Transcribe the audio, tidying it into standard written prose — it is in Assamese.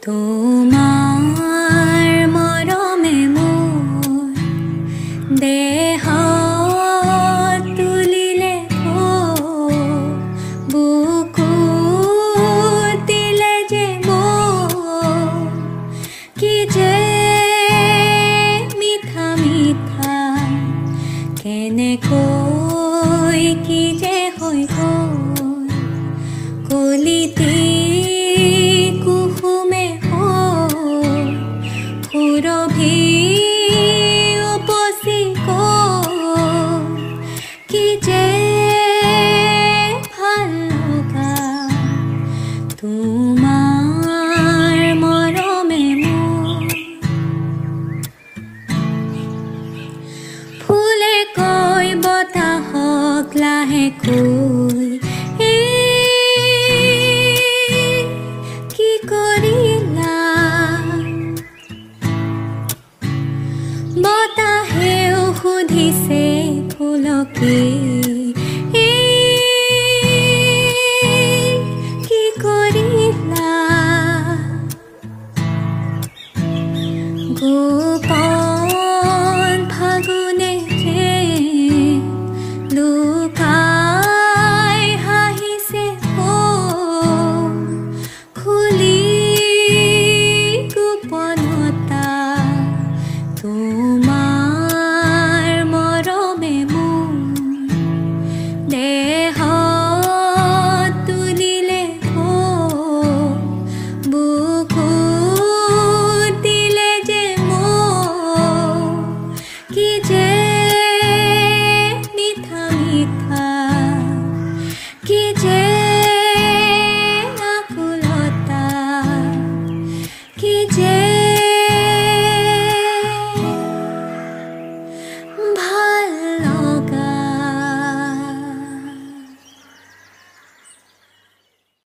তোমাৰ মৰমে মোৰ দেহত তুলিলে বুকুত দিলে যে মোৰ কি যে মিঠা মিঠা কেনেকৈ কি যে হৈ গ'ল কলিতে তোমাৰ মৰমে মোৰ ফুলে কৈ বতাহক লাহেকৈ কি কৰিলা বতাহেও সুধিছে ফুলকে